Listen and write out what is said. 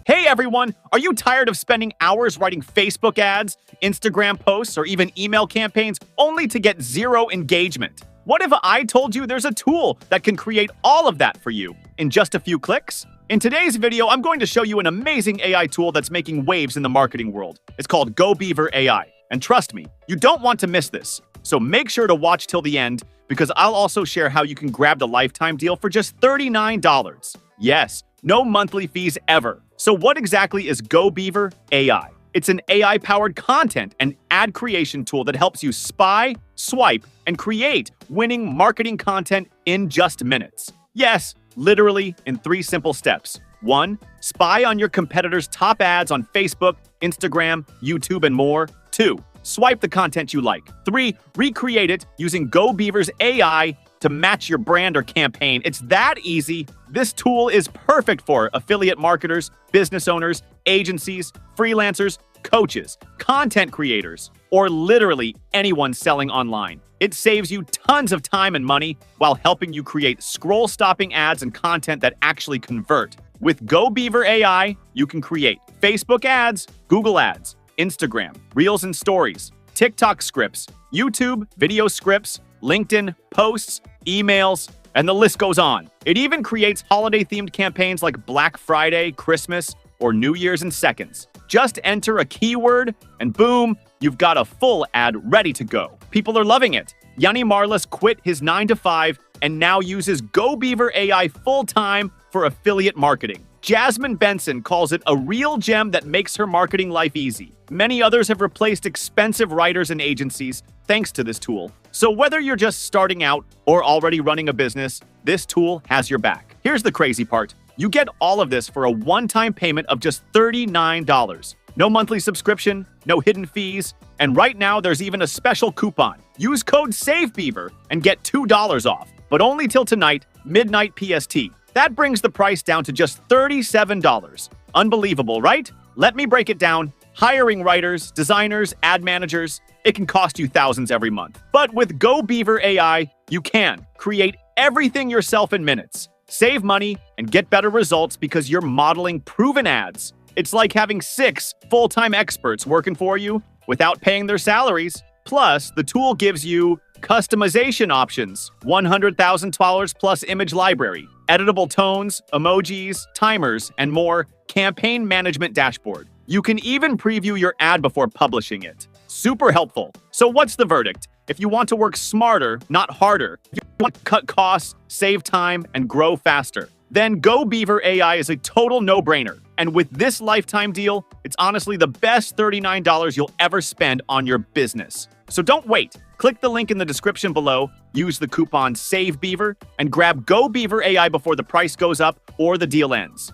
Hey everyone, are you tired of spending hours writing Facebook ads, Instagram posts, or even email campaigns only to get zero engagement? What if I told you there's a tool that can create all of that for you in just a few clicks? In today's video, I'm going to show you an amazing AI tool that's making waves in the marketing world. It's called GoBeaver AI. And trust me, you don't want to miss this. So make sure to watch till the end, because I'll also share how you can grab the lifetime deal for just $39. Yes, no monthly fees ever. So what exactly is GoBeaver AI? It's an AI-powered content and ad creation tool that helps you spy, swipe, and create winning marketing content in just minutes. Yes, literally in 3 simple steps. 1. Spy on your competitors' top ads on Facebook, Instagram, YouTube, and more. 2. Swipe the content you like. 3. Recreate it using GoBeaver's AI to match your brand or campaign. It's that easy. This tool is perfect for affiliate marketers, business owners, agencies, freelancers, coaches, content creators, or literally anyone selling online. It saves you tons of time and money while helping you create scroll-stopping ads and content that actually convert. With GoBeaver AI, you can create Facebook ads, Google ads, Instagram, Reels and Stories, TikTok scripts, YouTube video scripts, LinkedIn posts, emails, and the list goes on. It even creates holiday-themed campaigns like Black Friday, Christmas, or New Year's in seconds. Just enter a keyword, and boom, you've got a full ad ready to go. People are loving it. Yanni Marlis quit his 9-to-5 and now uses GoBeaver AI full-time for affiliate marketing. Jasmine Benson calls it a real gem that makes her marketing life easy. Many others have replaced expensive writers and agencies thanks to this tool. So whether you're just starting out or already running a business, this tool has your back. Here's the crazy part. You get all of this for a one-time payment of just $39. No monthly subscription, no hidden fees, and right now there's even a special coupon. Use code SAVEBEAVER and get $2 off, but only till tonight, midnight PST. That brings the price down to just $37. Unbelievable, right? Let me break it down. Hiring writers, designers, ad managers, it can cost you thousands every month. But with GoBeaver AI, you can create everything yourself in minutes. Save money and get better results because you're modeling proven ads. It's like having 6 full-time experts working for you without paying their salaries. Plus, the tool gives you customization options, $100,000 plus image library, editable tones, emojis, timers, and more, campaign management dashboard. You can even preview your ad before publishing it. Super helpful. So what's the verdict? If you want to work smarter, not harder, if you want to cut costs, save time, and grow faster, then GoBeaver AI is a total no-brainer. And with this lifetime deal, it's honestly the best $39 you'll ever spend on your business. So don't wait. Click the link in the description below, use the coupon SAVEBEAVER, and grab GoBeaver AI before the price goes up or the deal ends.